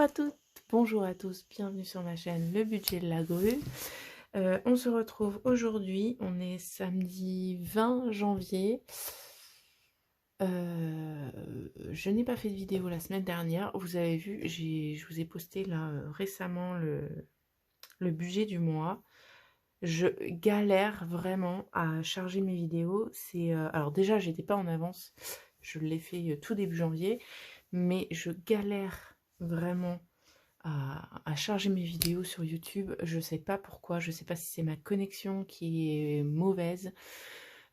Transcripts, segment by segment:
À toutes, bonjour à tous, bienvenue sur ma chaîne Le Budget de la Grue. On se retrouve aujourd'hui, on est samedi 20 janvier. Je n'ai pas fait de vidéo la semaine dernière, vous avez vu, je vous ai posté là récemment le budget du mois. Je galère vraiment à charger mes vidéos. Alors déjà, j'étais pas en avance, je l'ai fait tout début janvier, mais je galère vraiment à charger mes vidéos sur YouTube. Je sais pas pourquoi, je sais pas si c'est ma connexion qui est mauvaise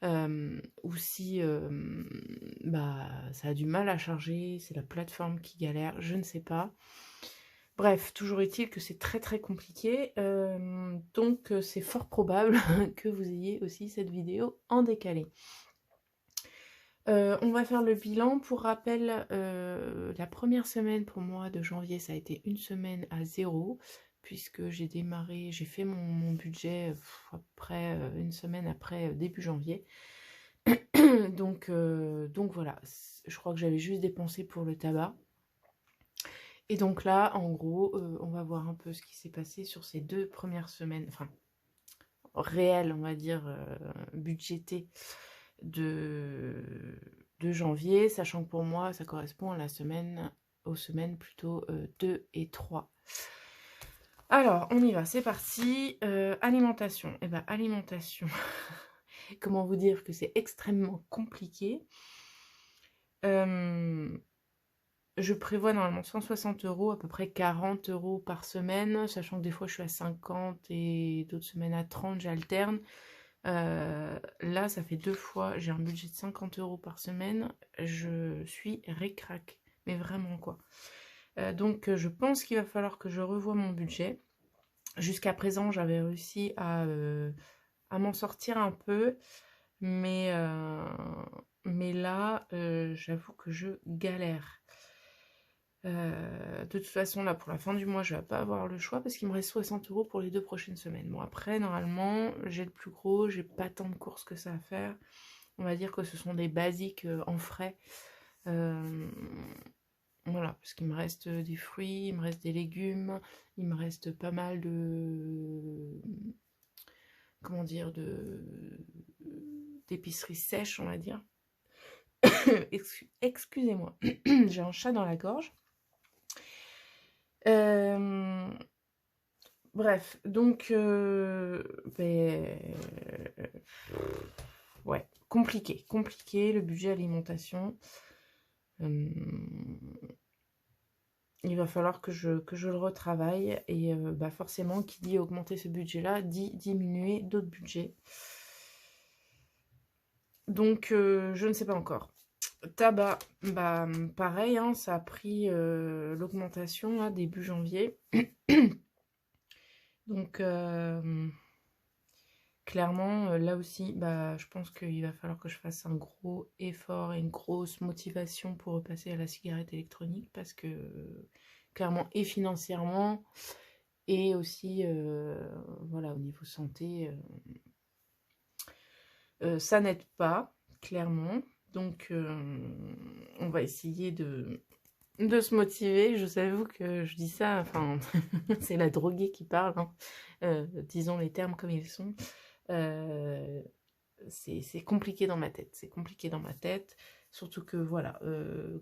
ou si ça a du mal à charger, c'est la plateforme qui galère, je ne sais pas. Bref, toujours est-il que c'est très très compliqué, donc c'est fort probable que vous ayez aussi cette vidéo en décalé. On va faire le bilan. Pour rappel, la première semaine pour moi de janvier, ça a été une semaine à 0, puisque j'ai fait mon budget après une semaine après début janvier. donc voilà, je crois que j'avais juste dépensé pour le tabac. Et donc là, en gros, on va voir un peu ce qui s'est passé sur ces 2 premières semaines, enfin, réelles, on va dire, budgétées de janvier, sachant que pour moi, ça correspond aux semaines plutôt 2 et 3. Alors, on y va, c'est parti. Alimentation. Eh ben, alimentation, comment vous dire que c'est extrêmement compliqué. Je prévois normalement 160 €, à peu près 40 € par semaine, sachant que des fois je suis à 50 et d'autres semaines à 30, j'alterne. Là, ça fait 2 fois, j'ai un budget de 50 € par semaine, je suis ric-rac, mais vraiment quoi. Donc je pense qu'il va falloir que je revoie mon budget. Jusqu'à présent, j'avais réussi à m'en sortir un peu, mais là, j'avoue que je galère. De toute façon, là, pour la fin du mois, je vais pas avoir le choix parce qu'il me reste 60 € pour les 2 prochaines semaines. Bon, après, normalement, j'ai le plus gros, j'ai pas tant de courses que ça à faire. On va dire que ce sont des basiques en frais. Voilà, parce qu'il me reste des fruits, il me reste des légumes, il me reste pas mal de... Comment dire, d'épicerie sèche, on va dire. Excusez-moi, j'ai un chat dans la gorge. Bref, donc, ouais, compliqué le budget alimentation. Il va falloir que je le retravaille et forcément, qui dit augmenter ce budget-là, dit diminuer d'autres budgets. Donc, je ne sais pas encore. Tabac, pareil, hein, ça a pris l'augmentation là, début janvier. Donc, clairement, là aussi, je pense qu'il va falloir que je fasse un gros effort et une grosse motivation pour repasser à la cigarette électronique parce que, clairement, et financièrement, et aussi, voilà, au niveau santé, ça n'aide pas, clairement. Donc, on va essayer de se motiver. Je vous avoue que je dis ça, enfin, c'est la droguée qui parle, hein. Disons les termes comme ils sont. C'est compliqué dans ma tête, surtout que voilà,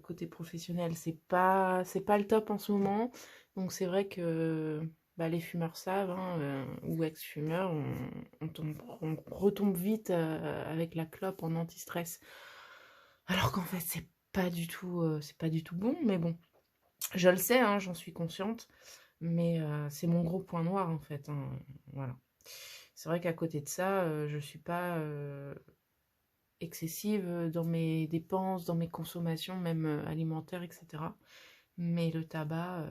côté professionnel, c'est pas le top en ce moment, donc c'est vrai que les fumeurs savent, hein, ou ex-fumeurs, on retombe vite avec la clope en anti-stress, alors qu'en fait c'est pas du tout bon, mais bon, je le sais, hein, j'en suis consciente, mais c'est mon gros point noir en fait, hein, voilà. C'est vrai qu'à côté de ça, je suis pas excessive dans mes dépenses, dans mes consommations, même alimentaires, etc. Mais le tabac,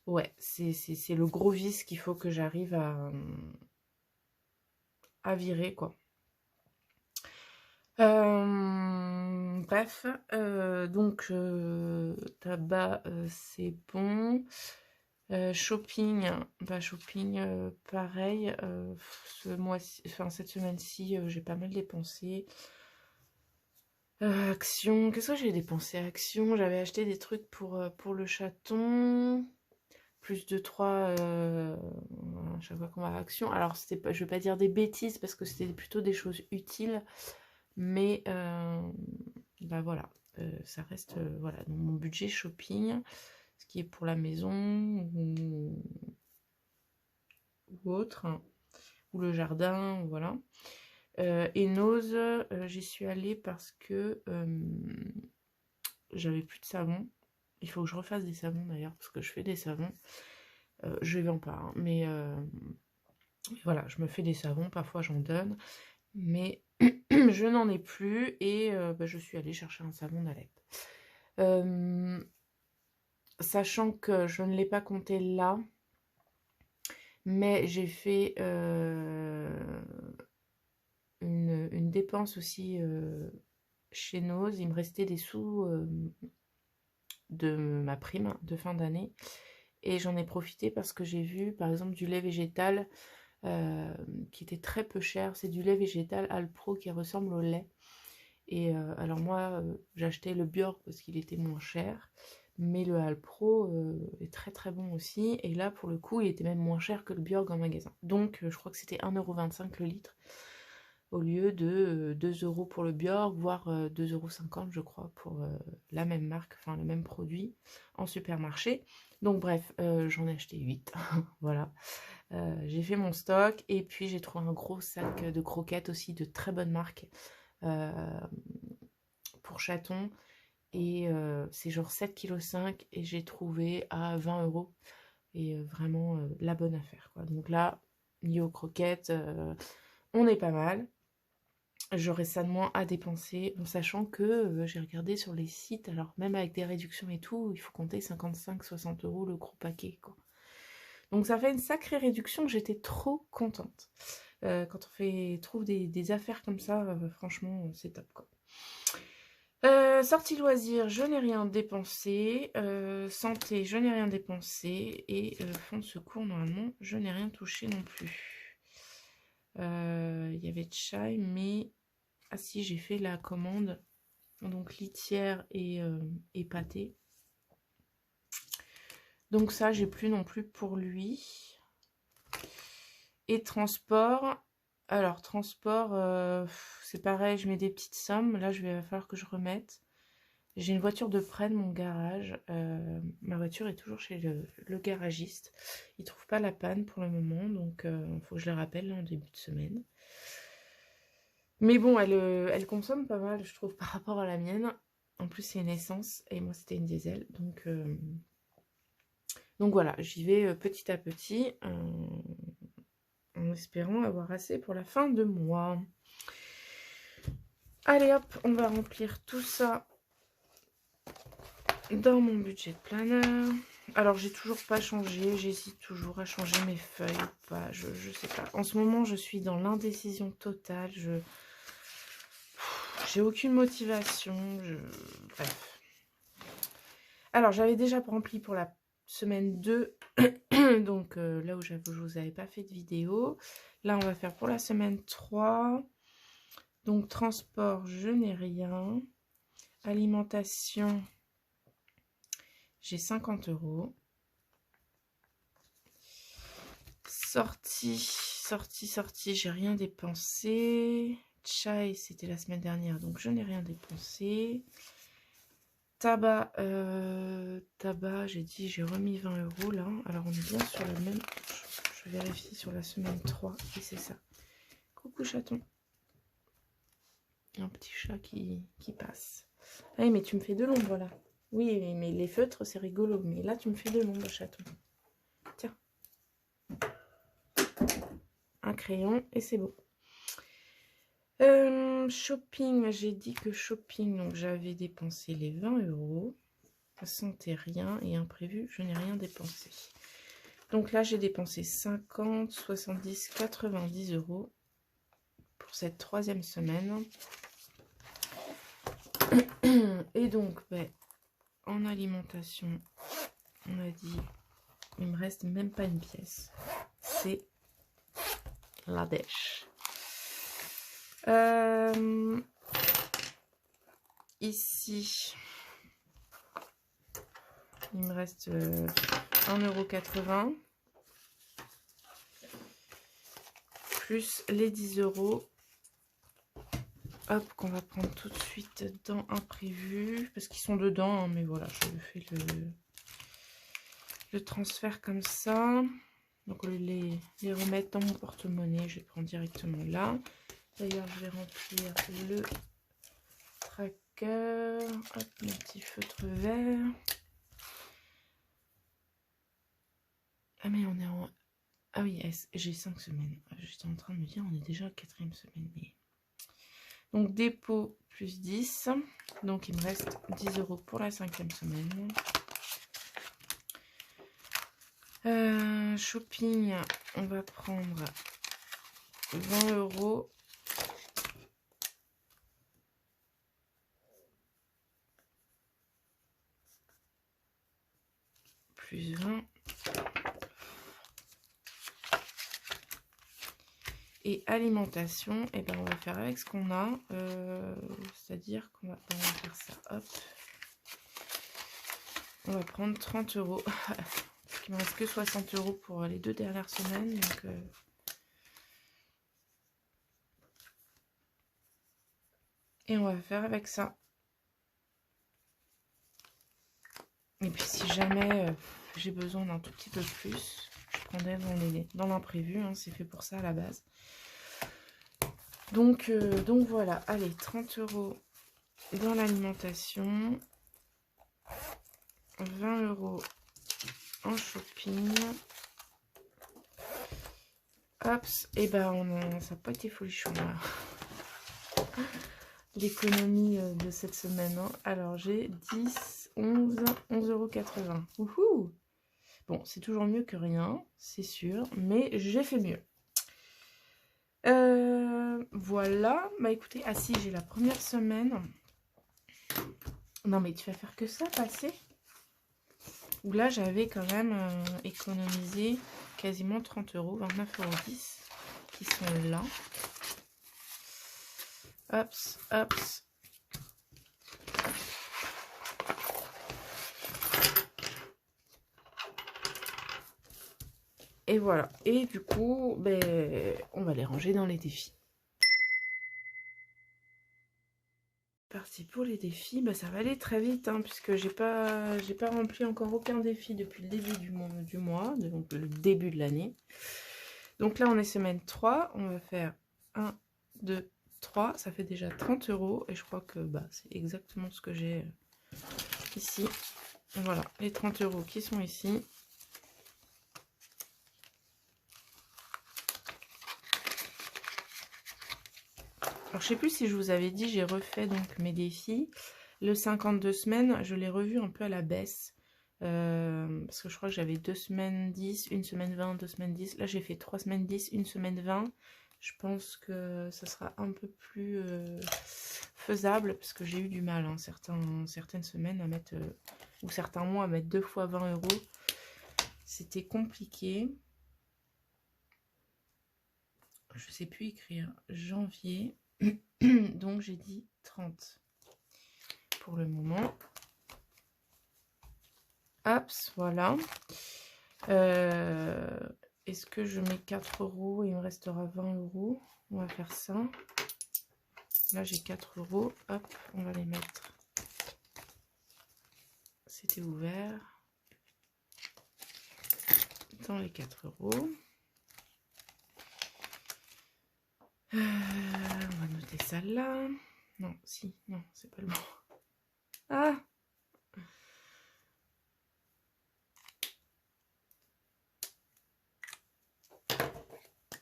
ouais, c'est le gros vice qu'il faut que j'arrive à virer, quoi. Bref, donc tabac, c'est bon. Shopping, pareil, ce mois-ci, enfin cette semaine-ci, j'ai pas mal dépensé. Action, qu'est-ce que j'ai dépensé? Action, j'avais acheté des trucs pour le chaton. Plus de 3 à chaque fois qu'on va à Action. Alors, c'était pas, je vais pas dire des bêtises parce que c'était plutôt des choses utiles. Mais bah voilà, ça reste voilà, dans mon budget shopping, ce qui est pour la maison ou autre, hein, ou le jardin, voilà. Et Nose, j'y suis allée parce que j'avais plus de savon. Il faut que je refasse des savons d'ailleurs, parce que je fais des savons. Je les vends pas, hein, mais voilà, je me fais des savons, parfois j'en donne, mais je n'en ai plus et bah, je suis allée chercher un savon d'Alep. Sachant que je ne l'ai pas compté là, mais j'ai fait une dépense aussi chez Nose. Il me restait des sous de ma prime de fin d'année et j'en ai profité parce que j'ai vu par exemple du lait végétal qui était très peu cher. C'est du lait végétal Alpro qui ressemble au lait. Et alors moi, j'achetais le Björk parce qu'il était moins cher. Mais le Alpro est très très bon aussi. Et là, pour le coup, il était même moins cher que le Björk en magasin. Donc, je crois que c'était 1,25 € le litre. Au lieu de 2 € pour le Björk, voire 2,50 € je crois, pour la même marque, enfin le même produit, en supermarché. Donc bref, j'en ai acheté 8. Voilà. J'ai fait mon stock. Et puis, j'ai trouvé un gros sac de croquettes aussi, de très bonne marque. Pour chaton. Et c'est genre 7,5 kg et j'ai trouvé à 20 €. Et vraiment la bonne affaire, quoi. Donc là, niveau croquettes, on est pas mal. J'aurais ça de moins à dépenser, en sachant que j'ai regardé sur les sites, alors même avec des réductions et tout, il faut compter 55-60 € le gros paquet, quoi. Donc ça fait une sacrée réduction, j'étais trop contente. Quand on trouve des affaires comme ça, franchement, c'est top, quoi. Sortie loisirs, je n'ai rien dépensé. Santé, je n'ai rien dépensé. Et fonds de secours, normalement, je n'ai rien touché non plus. Il y avait chai, mais... Ah si, j'ai fait la commande. Donc litière et pâté. Donc ça, j'ai plus non plus pour lui. Et transport. Alors, transport, c'est pareil, je mets des petites sommes. Là, va falloir que je remette. J'ai une voiture de près de mon garage. Ma voiture est toujours chez le garagiste. Il ne trouve pas la panne pour le moment, donc il faut que je le rappelle là, en début de semaine. Mais bon, elle consomme pas mal, je trouve, par rapport à la mienne. En plus, c'est une essence, et moi, c'était une diesel. Donc voilà, j'y vais petit à petit, en espérant avoir assez pour la fin de mois. Allez hop, on va remplir tout ça dans mon budget de planeur. Alors, j'ai toujours pas changé. J'hésite toujours à changer mes feuilles ou pas. Je sais pas. En ce moment, je suis dans l'indécision totale. J'ai aucune motivation. Bref. Alors, j'avais déjà rempli pour la semaine 2. Donc, là où je vous avais pas fait de vidéo. Là, on va faire pour la semaine 3. Donc, transport, je n'ai rien. Alimentation, j'ai 50 €. Sortie, j'ai rien dépensé. Chai, c'était la semaine dernière, donc je n'ai rien dépensé. Tabac, j'ai dit, j'ai remis 20 € là. Alors on est bien sur la même. Je vérifie sur la semaine 3 et c'est ça. Coucou chaton. Un petit chat qui passe. Ah oui, mais tu me fais de l'ombre là. Oui, mais les feutres, c'est rigolo. Mais là, tu me fais de l'ombre, chaton. Tiens. Un crayon et c'est bon. Shopping, j'ai dit que shopping, donc j'avais dépensé les 20 €. Santé, rien. Et imprévu, je n'ai rien dépensé. Donc là, j'ai dépensé 50, 70, 90 € pour cette 3e semaine. Et donc, ben, en alimentation, on a dit, il me reste même pas une pièce. C'est la dèche. Ici, il me reste 1,80 € plus les 10 €. Hop, qu'on va prendre tout de suite dans imprévu. Parce qu'ils sont dedans, hein, mais voilà, je fais le transfert comme ça. Donc, au lieu de les remettre dans mon porte-monnaie, je vais prendre directement là. D'ailleurs, je vais remplir le tracker. Hop, mon petit feutre vert. Ah, mais on est en... Ah oui, j'ai 5 semaines. J'étais en train de me dire, on est déjà à la 4e semaine. Mais... Donc, dépôt plus 10. Donc, il me reste 10 € pour la 5e semaine. Shopping, on va prendre 20 € plus 20. Et alimentation, et ben on va faire avec ce qu'on a, c'est-à-dire qu'on va faire ça, hop. On va prendre 30 €. Parce qu'il me reste que 60 € pour les 2 dernières semaines. Donc, et on va faire avec ça. Et puis si jamais j'ai besoin d'un tout petit peu plus, je prendrai dans l'imprévu, hein, c'est fait pour ça à la base. Donc voilà, allez, 30 € dans l'alimentation, 20 € en shopping. Hop, et ben ça n'a pas été folichon là. L'économie de cette semaine. Hein. Alors j'ai 10, 11,80 €. Wouhou! Bon, c'est toujours mieux que rien, c'est sûr, mais j'ai fait mieux. Voilà, bah écoutez, ah si, j'ai la première semaine. Non mais tu vas faire que ça, passer? Où là, j'avais quand même économisé quasiment 30 €, 29,10 € qui sont là. Hop, hop. Et voilà. Et du coup, ben, on va les ranger dans les défis. Parti pour les défis, bah ça va aller très vite hein, puisque j'ai pas rempli encore aucun défi depuis le début du mois, donc le début de l'année. Donc là on est semaine 3, on va faire 1, 2, 3, ça fait déjà 30 € et je crois que bah, c'est exactement ce que j'ai ici. Voilà, les 30 € qui sont ici. Alors, je sais plus si je vous avais dit, j'ai refait donc mes défis. Le 52 semaines, je l'ai revu un peu à la baisse. Parce que je crois que j'avais 2 semaines 10, 1 semaine 20, 2 semaines 10. Là, j'ai fait 3 semaines 10, 1 semaine 20. Je pense que ça sera un peu plus faisable parce que j'ai eu du mal, hein, certaines semaines à mettre, ou certains mois à mettre 2 fois 20 €. C'était compliqué. Je sais plus écrire janvier. Donc j'ai dit 30 pour le moment. Hop, voilà. Est-ce que je mets 4 € et il me restera 20 €? On va faire ça. Là j'ai 4 €. Hop, on va les mettre. C'était ouvert. Dans les 4 €. On va noter ça là. Non, si, non, c'est pas le bon. Ah!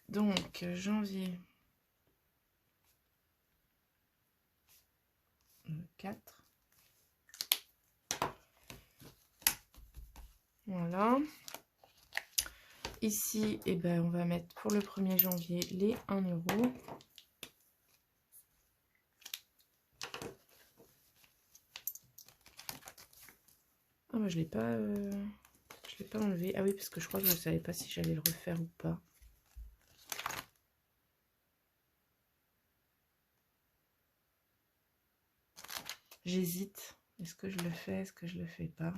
Donc, janvier 4. Voilà. Ici, eh ben, on va mettre pour le 1er janvier les 1 €. Ah bah, je l'ai pas enlevé. Ah oui, parce que je crois que je ne savais pas si j'allais le refaire ou pas. J'hésite. Est-ce que je le fais? Est-ce que je le fais pas?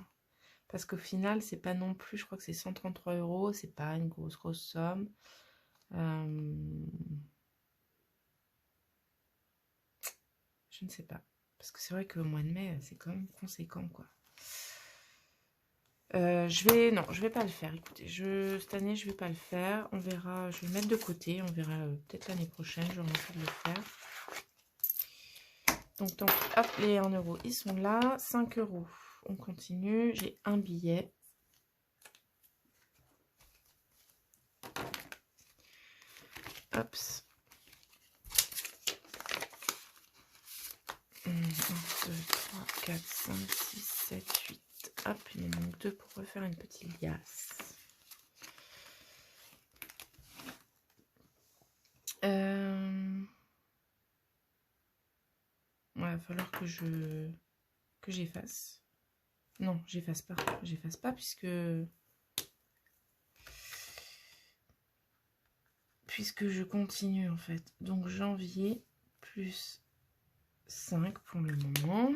Parce qu'au final, c'est pas non plus, je crois que c'est 133 €, c'est pas une grosse somme. Je ne sais pas. Parce que c'est vrai qu'au mois de mai, c'est quand même conséquent, quoi. Non, je vais pas le faire. Écoutez, cette année, je vais pas le faire. On verra, je vais le mettre de côté. On verra peut-être l'année prochaine, j'aurai envie de le faire. Donc, hop, les 1 €, ils sont là. 5 €. On continue. J'ai un billet. Hop. 1, 2, 3, 4, 5, 6, 7, 8. Hop, il me manque 2 pour refaire une petite liasse. Il va falloir que j'efface. Non, j'efface pas. J'efface pas puisque je continue en fait. Donc janvier plus 5 pour le moment.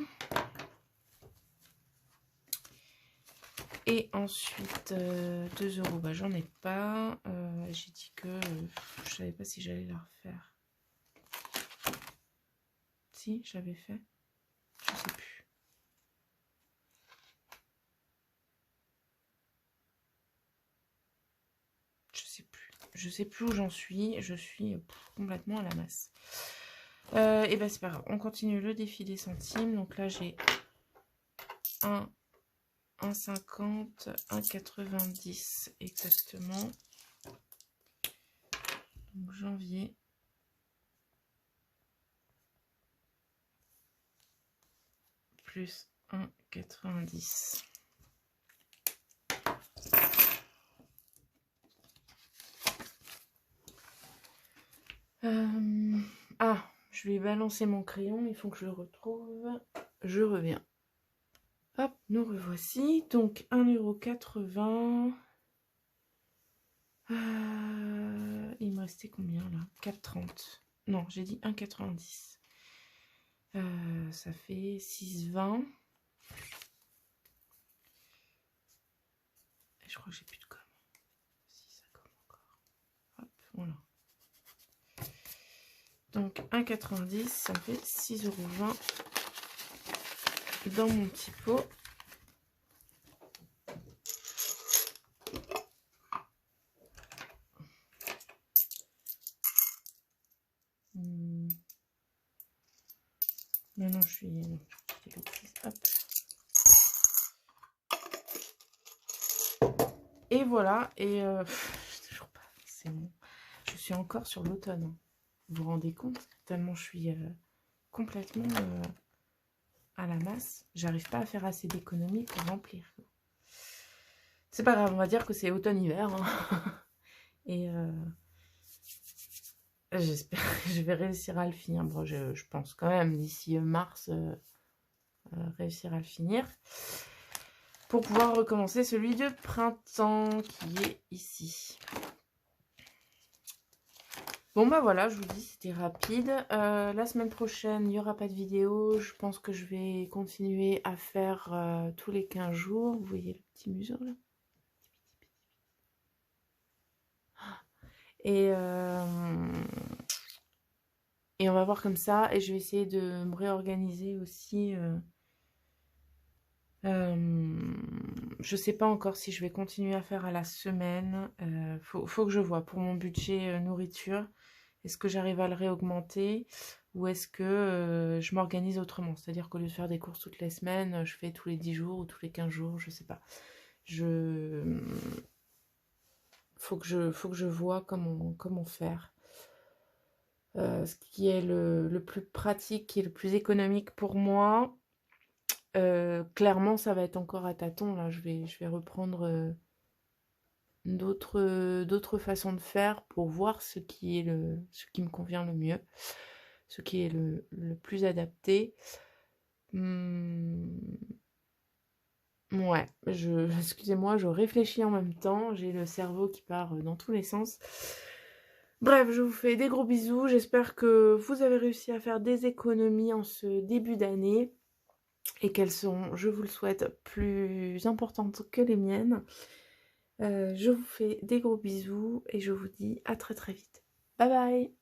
Et ensuite 2 €, bah, j'en ai pas. J'ai dit que je savais pas si j'allais la refaire. Si, j'avais fait. Je sais plus. Je sais plus où j'en suis. Je suis complètement à la masse. Et ben c'est pas grave. On continue le défi des centimes. Donc là j'ai 1,50, 1,90 exactement. Donc janvier. Plus 1,90. Ah, je vais balancer mon crayon, il faut que je le retrouve. Je reviens. Hop, nous revoici. Donc 1,80 €. Il me restait combien là? 4,30. Non, j'ai dit 1,90. Ça fait 6,20. Et je crois que j'ai plus de com. Si, ça com encore. Hop, voilà. Donc 1,90, ça fait 6,20 € dans mon petit pot. Non, je suis... Hop. Et voilà, et toujours pas, c'est bon. Je suis encore sur l'automne. Hein. Vous vous rendez compte? Tellement je suis complètement à la masse. J'arrive pas à faire assez d'économies pour remplir. C'est pas grave, on va dire que c'est automne-hiver. Hein. Et j'espère que je vais réussir à le finir. Bon, je pense quand même d'ici mars réussir à le finir. Pour pouvoir recommencer celui de printemps qui est ici. Bon bah voilà, je vous dis, c'était rapide. La semaine prochaine, il n'y aura pas de vidéo. Je pense que je vais continuer à faire tous les 15 jours. Vous voyez le petit museau là? Et on va voir comme ça. Et je vais essayer de me réorganiser aussi. Je sais pas encore si je vais continuer à faire à la semaine. Faut que je vois pour mon budget nourriture. Est-ce que j'arrive à le réaugmenter ou est-ce que je m'organise autrement? C'est-à-dire qu'au lieu de faire des courses toutes les semaines, je fais tous les 10 jours ou tous les 15 jours, je sais pas. Faut que je vois comment faire. Ce qui est le plus pratique, qui est le plus économique pour moi. Clairement, ça va être encore à tâtons. Là, je vais reprendre d'autres façons de faire pour voir ce qui me convient le mieux, ce qui est le plus adapté. Ouais, excusez-moi, je réfléchis en même temps, j'ai le cerveau qui part dans tous les sens. Bref, je vous fais des gros bisous, j'espère que vous avez réussi à faire des économies en ce début d'année. et qu'elles sont, je vous le souhaite, plus importantes que les miennes. Je vous fais des gros bisous et je vous dis à très très vite. Bye bye!